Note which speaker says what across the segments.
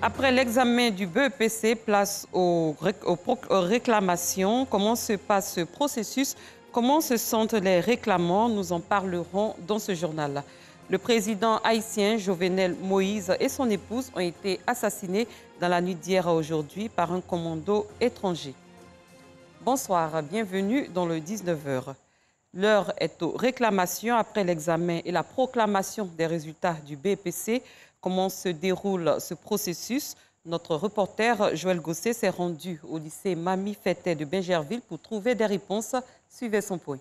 Speaker 1: Après l'examen du BEPC, place aux réclamations. Comment se passe ce processus? Comment se sentent les réclamants? Nous en parlerons dans ce journal. Le président haïtien Jovenel Moïse et son épouse ont été assassinés dans la nuit d'hier à aujourd'hui par un commando étranger. Bonsoir, bienvenue dans le 19h. L'heure est aux réclamations après l'examen et la proclamation des résultats du BEPC. Comment se déroule ce processus? Notre reporter Joël Gosset s'est rendu au lycée Mami Fetteh de Bingerville pour trouver des réponses. Suivez son point.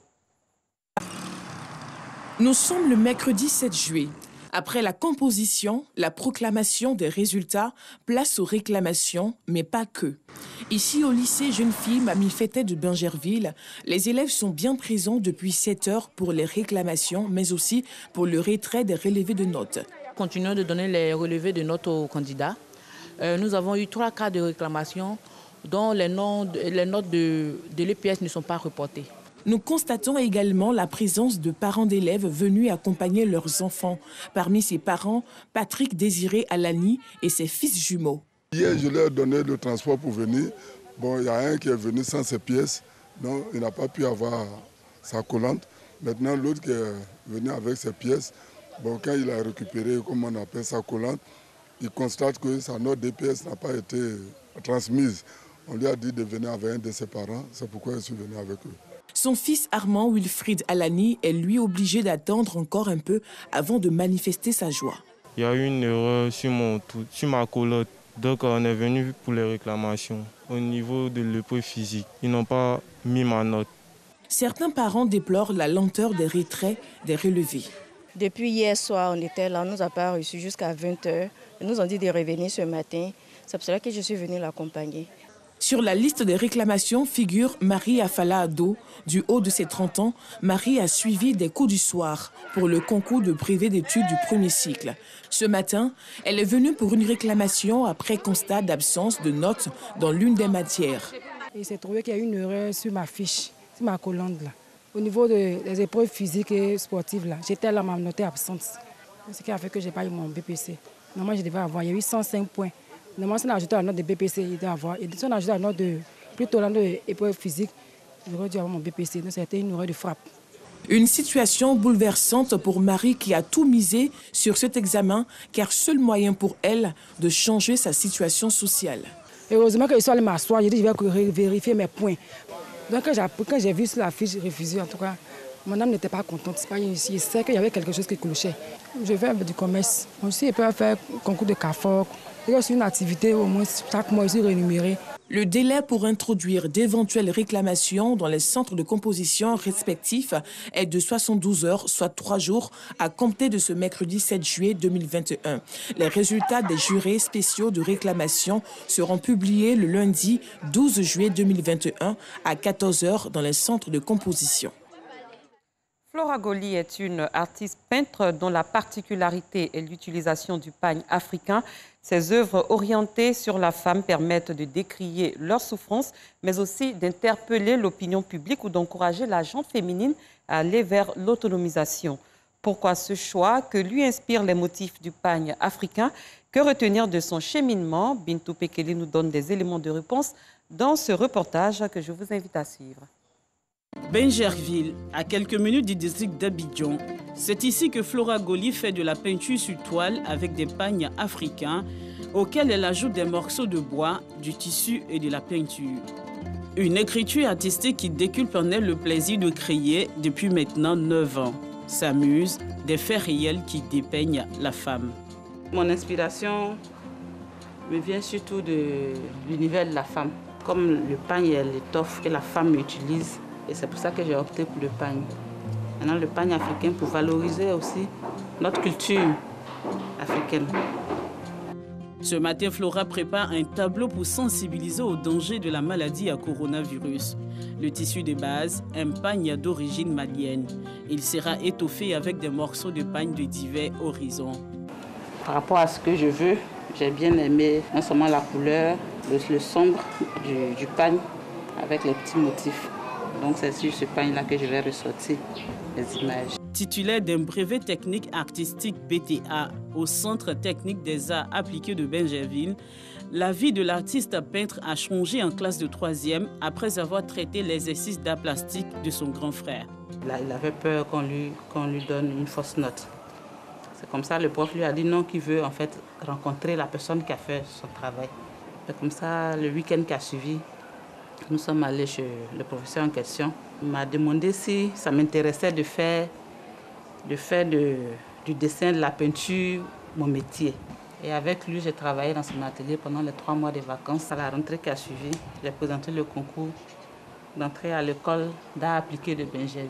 Speaker 2: Nous sommes le mercredi 7 juillet. Après la composition, la proclamation des résultats, place aux réclamations, mais pas que. Ici, au lycée Jeune Fille Mami Fetteh de Bingerville, les élèves sont bien présents depuis 7 heures pour les réclamations, mais aussi pour le retrait des relevés de notes.
Speaker 3: Continuons de donner les relevés de notes aux candidats. Nous avons eu 3 cas de réclamation dont les notes de l'EPS ne sont pas reportées.
Speaker 2: Nous constatons également la présence de parents d'élèves venus accompagner leurs enfants. Parmi ces parents, Patrick Désiré Alani et ses fils jumeaux.
Speaker 4: Hier, je leur ai donné le transport pour venir. Bon, il y a un qui est venu sans ses pièces, donc il n'a pas pu avoir sa collante. Maintenant, l'autre qui est venu avec ses pièces, bon, quand il a récupéré, comme on appelle sa collante, il constate que sa note d'EPS n'a pas été transmise. On lui a dit de venir avec un de ses parents, c'est pourquoi je suis venu avec eux.
Speaker 2: Son fils Armand Wilfried Alani est lui obligé d'attendre encore un peu avant de manifester sa joie.
Speaker 5: Il y a eu une erreur sur ma colotte, donc on est venu pour les réclamations. Au niveau de l'épreuve physique, ils n'ont pas mis ma note.
Speaker 2: Certains parents déplorent la lenteur des retraits des relevés.
Speaker 6: Depuis hier soir, on était là, on ne nous a pas reçus jusqu'à 20h. Ils nous ont dit de revenir ce matin. C'est pour cela que je suis venue l'accompagner.
Speaker 2: Sur la liste des réclamations figure Marie Afala Ado. Du haut de ses 30 ans, Marie a suivi des cours du soir pour le concours de brevet d'études du premier cycle. Ce matin, elle est venue pour une réclamation après constat d'absence de notes dans l'une des matières.
Speaker 7: Il s'est trouvé qu'il y a une erreur sur ma fiche, sur ma colonne là. Au niveau des épreuves physiques et sportives, j'étais là, ma note est absente. C'est ce qui a fait que je n'ai pas eu mon BPC. Normalement, je devais avoir, il y a eu 105 points. Normalement, si on a ajouté la note de BPC, il devait avoir. Et si on a ajouté la note plutôt la note d'épreuve physique, j'aurais dû avoir mon BPC. Donc, c'était une erreur de frappe.
Speaker 2: Une situation bouleversante pour Marie qui a tout misé sur cet examen, car seul moyen pour elle de changer sa situation sociale.
Speaker 7: Heureusement que je suis allée m'asseoir, j'ai dit je vais vérifier mes points. Donc, quand j'ai vu sur la fiche refusée, en tout cas, mon âme n'était pas contente. Je sais qu'il y avait quelque chose qui clochait. Je fais du commerce. Aussi, je peux faire un concours de CAFOC. C'est aussi une activité, au moins chaque mois, aussi rémunérée.
Speaker 2: Le délai pour introduire d'éventuelles réclamations dans les centres de composition respectifs est de 72 heures, soit 3 jours, à compter de ce mercredi 7 juillet 2021. Les résultats des jurés spéciaux de réclamation seront publiés le lundi 12 juillet 2021 à 14 heures dans les centres de composition.
Speaker 1: Flora Goli est une artiste peintre dont la particularité est l'utilisation du pagne africain. Ses œuvres orientées sur la femme permettent de décrier leurs souffrances, mais aussi d'interpeller l'opinion publique ou d'encourager la gente féminine à aller vers l'autonomisation. Pourquoi ce choix? Que lui inspirent les motifs du pagne africain? Que retenir de son cheminement? Bintou Pekeli nous donne des éléments de réponse dans ce reportage que je vous invite à suivre.
Speaker 8: Bingerville, à quelques minutes du district d'Abidjan. C'est ici que Flora Goli fait de la peinture sur toile avec des pagnes africains auxquels elle ajoute des morceaux de bois, du tissu et de la peinture. Une écriture artistique qui décuple en elle le plaisir de créer depuis maintenant 9 ans. S'amuse des faits réels qui dépeignent la femme.
Speaker 9: Mon inspiration me vient surtout de l'univers de la femme, comme le pagne et l'étoffe que la femme utilise. Et c'est pour ça que j'ai opté pour le pagne. Maintenant, le pagne africain pour valoriser aussi notre culture africaine.
Speaker 8: Ce matin, Flora prépare un tableau pour sensibiliser au danger de la maladie à coronavirus. Le tissu de base, un pagne d'origine malienne. Il sera étoffé avec des morceaux de pagne de divers horizons.
Speaker 9: Par rapport à ce que je veux, j'ai bien aimé non seulement la couleur, le sombre du pagne avec les petits motifs. Donc c'est sur ce pagne-là que je vais ressortir les images.
Speaker 8: Titulaire d'un brevet technique artistique BTA au Centre technique des arts appliqués de Bingerville, la vie de l'artiste peintre a changé en classe de 3e après avoir traité l'exercice d'art plastique de son grand frère.
Speaker 9: Il avait peur qu'on lui donne une fausse note. C'est comme ça, le prof lui a dit non, qu'il veut en fait rencontrer la personne qui a fait son travail. C'est comme ça, le week-end qui a suivi, nous sommes allés chez le professeur en question. Il m'a demandé si ça m'intéressait de faire du dessin, de la peinture, mon métier. Et avec lui, j'ai travaillé dans son atelier pendant les 3 mois de vacances. À la rentrée qui a suivi, j'ai présenté le concours d'entrée à l'école d'art appliqué de Bingerville.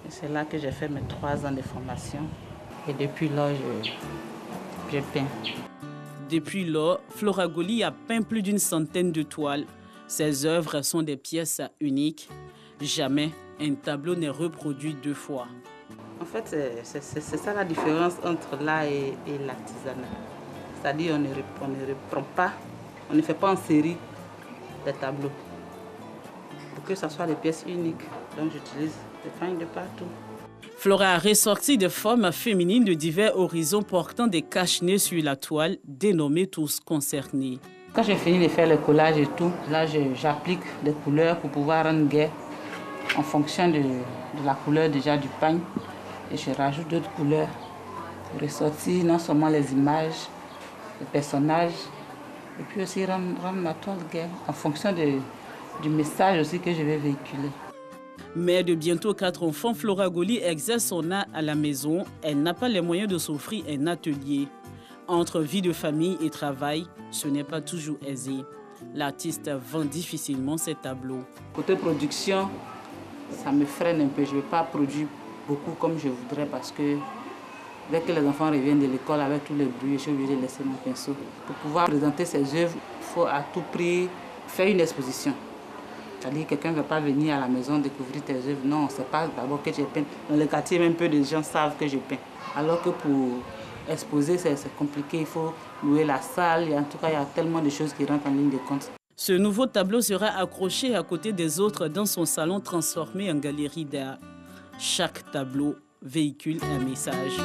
Speaker 9: C'est là que j'ai fait mes 3 ans de formation. Et depuis là, je peins.
Speaker 8: Depuis lors, Flora Goli a peint plus d'une centaine de toiles. Ses œuvres sont des pièces uniques. Jamais un tableau n'est reproduit 2 fois.
Speaker 9: En fait, c'est ça la différence entre l'art et l'artisanat. C'est-à-dire on ne reprend pas, on ne fait pas en série des tableaux. Pour que ce soit des pièces uniques. Donc j'utilise des pagnes de partout.
Speaker 8: Flora a ressorti des formes féminines de divers horizons portant des cache-nez sur la toile, dénommés tous concernés.
Speaker 9: Quand j'ai fini de faire le collage et tout, là j'applique des couleurs pour pouvoir rendre gai en fonction de la couleur déjà du pagne. Et je rajoute d'autres couleurs pour ressortir non seulement les images, les personnages, et puis aussi rendre ma toile gai en fonction du message aussi que je vais véhiculer.
Speaker 8: Mère de bientôt 4 enfants, Flora Goli exerce son art à la maison. Elle n'a pas les moyens de s'offrir un atelier. Entre vie de famille et travail, ce n'est pas toujours aisé. L'artiste vend difficilement ses tableaux.
Speaker 9: Côté production, ça me freine un peu. Je ne vais pas produire beaucoup comme je voudrais parce que dès que les enfants reviennent de l'école avec tous les bruits, je suis obligée de laisser mon pinceau. Pour pouvoir présenter ces œuvres, il faut à tout prix faire une exposition. C'est-à-dire que quelqu'un ne va pas venir à la maison découvrir tes œuvres. Non, c'est pas d'abord que je peins. Dans le quartier, même peu de gens savent que je peins. Alors que pour exposer, c'est compliqué. Il faut louer la salle. Et en tout cas, il y a tellement de choses qui rentrent en ligne de compte.
Speaker 8: Ce nouveau tableau sera accroché à côté des autres dans son salon transformé en galerie d'art. Chaque tableau véhicule un message.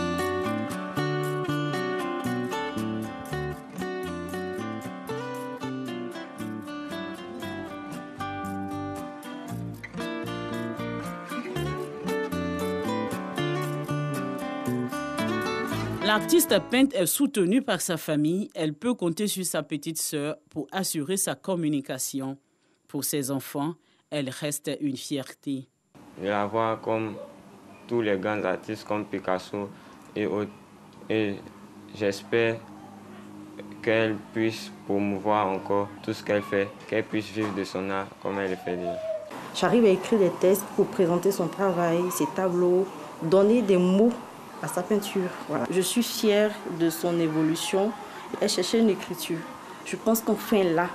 Speaker 8: L'artiste peintre est soutenue par sa famille. Elle peut compter sur sa petite sœur pour assurer sa communication. Pour ses enfants, elle reste une fierté.
Speaker 10: Je la vois comme tous les grands artistes comme Picasso et autres. Et j'espère qu'elle puisse promouvoir encore tout ce qu'elle fait, qu'elle puisse vivre de son art comme elle le fait déjà.
Speaker 6: J'arrive à écrire des textes pour présenter son travail, ses tableaux, donner des mots à sa peinture. Voilà. Je suis fière de son évolution. Elle cherchait une écriture. Je pense qu'enfin là,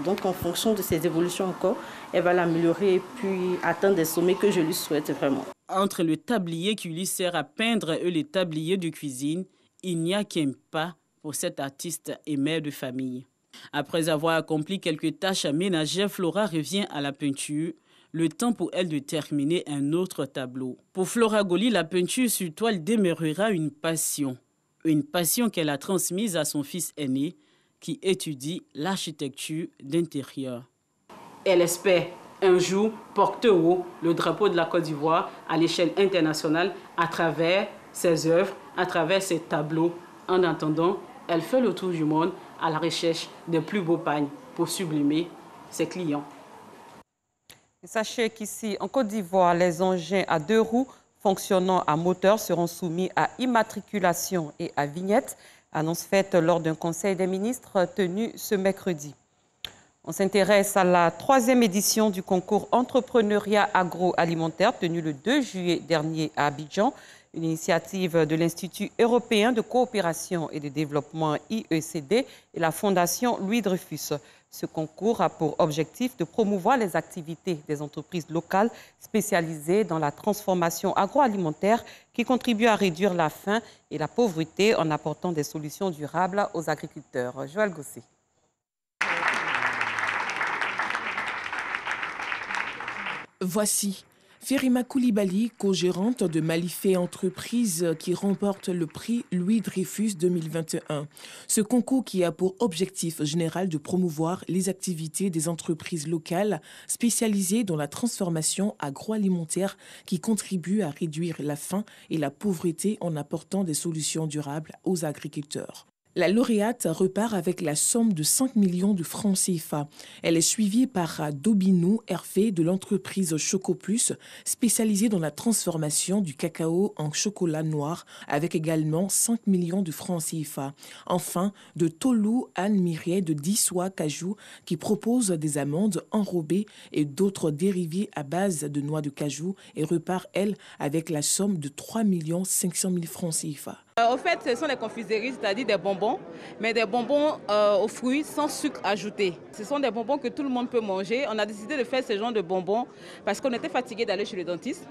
Speaker 6: donc en fonction de ses évolutions encore, elle va l'améliorer et puis atteindre des sommets que je lui souhaite vraiment.
Speaker 8: Entre le tablier qui lui sert à peindre et les tabliers de cuisine, il n'y a qu'un pas pour cette artiste et mère de famille. Après avoir accompli quelques tâches ménagères, Flora revient à la peinture. Le temps pour elle de terminer un autre tableau. Pour Flora Goli, la peinture sur toile demeurera une passion. Une passion qu'elle a transmise à son fils aîné qui étudie l'architecture d'intérieur.
Speaker 11: Elle espère un jour porter haut le drapeau de la Côte d'Ivoire à l'échelle internationale à travers ses œuvres, à travers ses tableaux. En attendant, elle fait le tour du monde à la recherche des plus beaux pagnes pour sublimer ses clients.
Speaker 1: Sachez qu'ici, en Côte d'Ivoire, les engins à 2 roues fonctionnant à moteur seront soumis à immatriculation et à vignette. Annonce faite lors d'un conseil des ministres tenu ce mercredi. On s'intéresse à la 3e édition du concours entrepreneuriat agroalimentaire tenu le 2 juillet dernier à Abidjan, une initiative de l'Institut européen de coopération et de développement IECD et la Fondation Louis Dreyfus. Ce concours a pour objectif de promouvoir les activités des entreprises locales spécialisées dans la transformation agroalimentaire qui contribuent à réduire la faim et la pauvreté en apportant des solutions durables aux agriculteurs. Joël Gossé.
Speaker 2: Voici Ferima Koulibaly, co-gérante de Malifé Entreprises qui remporte le prix Louis Dreyfus 2021. Ce concours qui a pour objectif général de promouvoir les activités des entreprises locales spécialisées dans la transformation agroalimentaire qui contribuent à réduire la faim et la pauvreté en apportant des solutions durables aux agriculteurs. La lauréate repart avec la somme de 5 millions de francs CFA. Elle est suivie par Dobinou Hervé de l'entreprise Chocoplus, spécialisée dans la transformation du cacao en chocolat noir, avec également 5 millions de francs CFA. Enfin, de Tolou Anne Mireille de Dissois Cajou, qui propose des amandes enrobées et d'autres dérivés à base de noix de cajou et repart, elle, avec la somme de 3 500 000 francs CFA.
Speaker 12: Au fait, ce sont des confiseries, c'est-à-dire des bonbons, mais des bonbons aux fruits sans sucre ajouté. Ce sont des bonbons que tout le monde peut manger. On a décidé de faire ce genre de bonbons parce qu'on était fatigué d'aller chez le dentiste.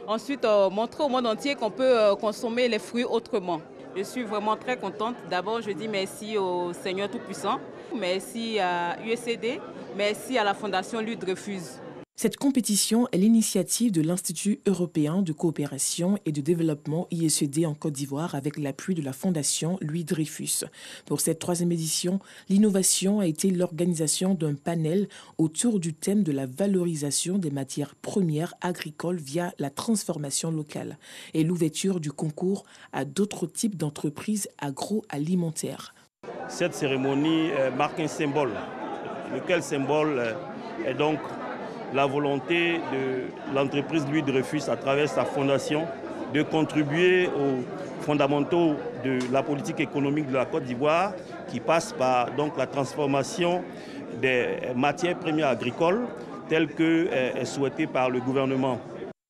Speaker 12: Ensuite, montrer au monde entier qu'on peut consommer les fruits autrement. Je suis vraiment très contente. D'abord, je dis merci au Seigneur Tout-Puissant, merci à USAID, merci à la Fondation Louis Dreyfus.
Speaker 2: Cette compétition est l'initiative de l'Institut européen de coopération et de développement ISED en Côte d'Ivoire avec l'appui de la Fondation Louis Dreyfus. Pour cette 3e édition, l'innovation a été l'organisation d'un panel autour du thème de la valorisation des matières premières agricoles via la transformation locale et l'ouverture du concours à d'autres types d'entreprises agroalimentaires.
Speaker 13: Cette cérémonie marque un symbole, lequel symbole est donc la volonté de l'entreprise Louis Dreyfus à travers sa fondation de contribuer aux fondamentaux de la politique économique de la Côte d'Ivoire qui passe par donc, la transformation des matières premières agricoles telles que souhaitées par le gouvernement.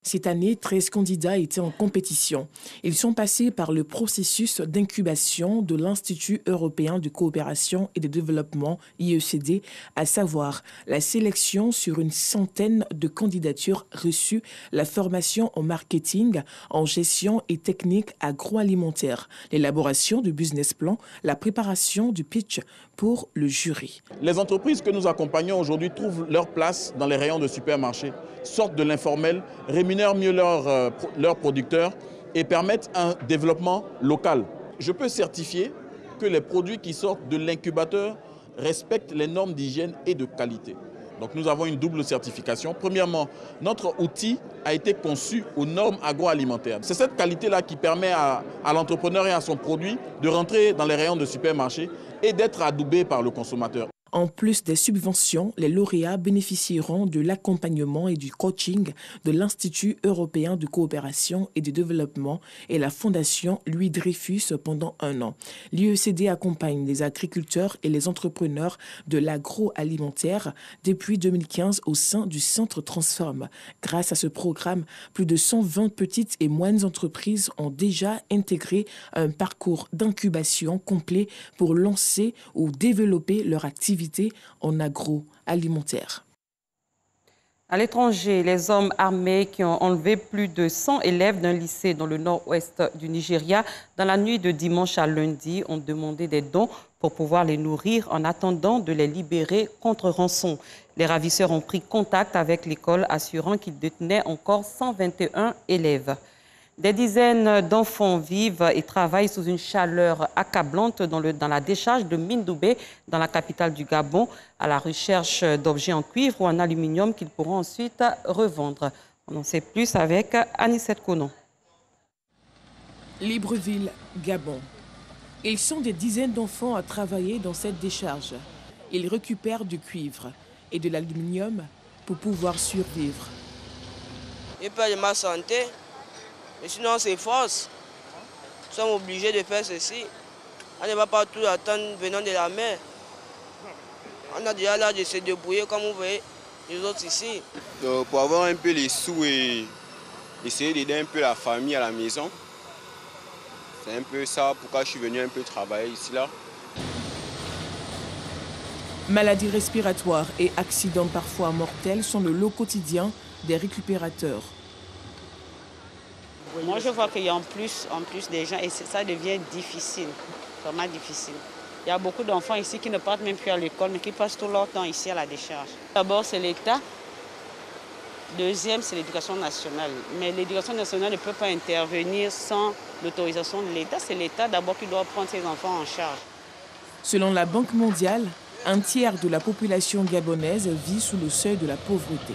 Speaker 2: Cette année, 13 candidats étaient en compétition. Ils sont passés par le processus d'incubation de l'Institut européen de coopération et de développement, IECD, à savoir la sélection sur une centaine de candidatures reçues, la formation en marketing, en gestion et techniques agroalimentaires, l'élaboration du business plan, la préparation du pitch pour le jury.
Speaker 14: Les entreprises que nous accompagnons aujourd'hui trouvent leur place dans les rayons de supermarchés, sortent de l'informel, rémunèrent mieux leurs producteurs et permettent un développement local. Je peux certifier que les produits qui sortent de l'incubateur respectent les normes d'hygiène et de qualité. Donc nous avons une double certification. Premièrement, notre outil a été conçu aux normes agroalimentaires. C'est cette qualité-là qui permet à l'entrepreneur et à son produit de rentrer dans les rayons de supermarché et d'être adoubé par le consommateur.
Speaker 2: En plus des subventions, les lauréats bénéficieront de l'accompagnement et du coaching de l'Institut européen de coopération et de développement et la Fondation Louis Dreyfus pendant 1 an. L'IECD accompagne les agriculteurs et les entrepreneurs de l'agroalimentaire depuis 2015 au sein du Centre Transform. Grâce à ce programme, plus de 120 petites et moyennes entreprises ont déjà intégré un parcours d'incubation complet pour lancer ou développer leur activité en agroalimentaire.
Speaker 1: À l'étranger, les hommes armés qui ont enlevé plus de 100 élèves d'un lycée dans le nord-ouest du Nigeria dans la nuit de dimanche à lundi ont demandé des dons pour pouvoir les nourrir en attendant de les libérer contre rançon. Les ravisseurs ont pris contact avec l'école assurant qu'ils détenaient encore 121 élèves. Des dizaines d'enfants vivent et travaillent sous une chaleur accablante dans la décharge de Mindoubé, dans la capitale du Gabon, à la recherche d'objets en cuivre ou en aluminium qu'ils pourront ensuite revendre. On en sait plus avec Anissette Konon.
Speaker 2: Libreville, Gabon. Ils sont des dizaines d'enfants à travailler dans cette décharge. Ils récupèrent du cuivre et de l'aluminium pour pouvoir survivre.
Speaker 15: J'ai peur de ma santé. Mais sinon, on s'efforce. Nous sommes obligés de faire ceci. On ne va pas tout attendre venant de la mer. On a déjà l'âge de se débrouiller comme vous voyez les autres ici.
Speaker 16: Donc, pour avoir un peu les sous et essayer d'aider un peu la famille à la maison. C'est un peu ça pourquoi je suis venu un peu travailler ici là.
Speaker 2: Maladies respiratoires et accidents parfois mortels sont le lot quotidien des récupérateurs.
Speaker 17: Moi, je vois qu'il y a en plus des gens et ça devient difficile, vraiment difficile. Il y a beaucoup d'enfants ici qui ne partent même plus à l'école, mais qui passent tout leur temps ici à la décharge. D'abord, c'est l'État Deuxième, c'est l'éducation nationale. Mais l'éducation nationale ne peut pas intervenir sans l'autorisation de l'État. C'est l'État d'abord qui doit prendre ses enfants en charge.
Speaker 2: Selon la Banque mondiale, un tiers de la population gabonaise vit sous le seuil de la pauvreté.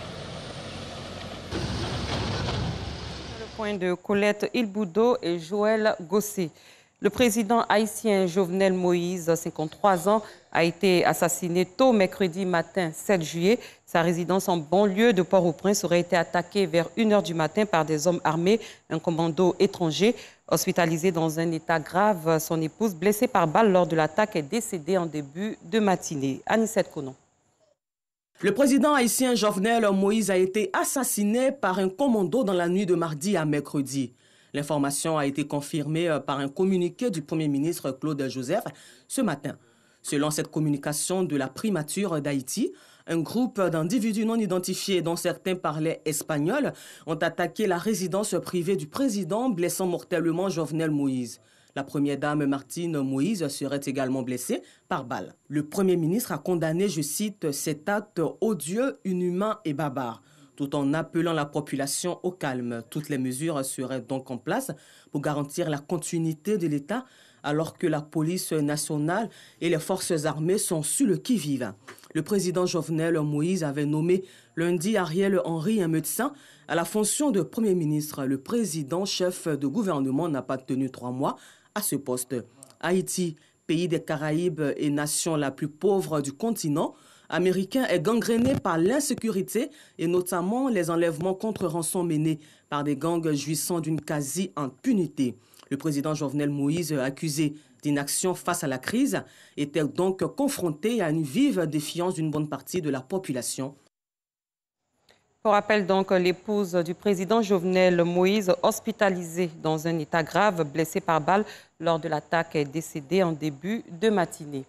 Speaker 1: Le point de Colette Ilboudo et Joël Gossé. Le président haïtien Jovenel Moïse, 53 ans, a été assassiné tôt mercredi matin 7 juillet. Sa résidence en banlieue de Port-au-Prince aurait été attaquée vers 1 h du matin par des hommes armés, un commando étranger. Hospitalisé dans un état grave, son épouse, blessée par balle lors de l'attaque, est décédée en début de matinée. Anicette Konon.
Speaker 18: Le président haïtien Jovenel Moïse a été assassiné par un commando dans la nuit de mardi à mercredi. L'information a été confirmée par un communiqué du Premier ministre Claude Joseph ce matin. Selon cette communication de la primature d'Haïti, un groupe d'individus non identifiés, dont certains parlaient espagnol, ont attaqué la résidence privée du président, blessant mortellement Jovenel Moïse. La première dame Martine Moïse serait également blessée par balle. Le Premier ministre a condamné, je cite, « cet acte odieux, inhumain et barbare », tout en appelant la population au calme. Toutes les mesures seraient donc en place pour garantir la continuité de l'État, alors que la police nationale et les forces armées sont sur le qui-vive. Le président Jovenel Moïse avait nommé lundi Ariel Henry, un médecin, à la fonction de Premier ministre. Le président chef de gouvernement n'a pas tenu 3 mois à ce poste. Haïti, pays des Caraïbes et nation la plus pauvre du continent américain, est gangréné par l'insécurité et notamment les enlèvements contre rançon menés par des gangs jouissant d'une quasi-impunité. Le président Jovenel Moïse, accusé d'inaction face à la crise, était donc confronté à une vive défiance d'une bonne partie de la population.
Speaker 1: Pour rappel, donc, l'épouse du président Jovenel Moïse, hospitalisée dans un état grave, blessée par balle lors de l'attaque, est décédée en début de matinée.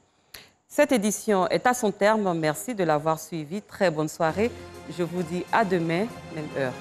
Speaker 1: Cette édition est à son terme. Merci de l'avoir suivi. Très bonne soirée. Je vous dis à demain, même heure.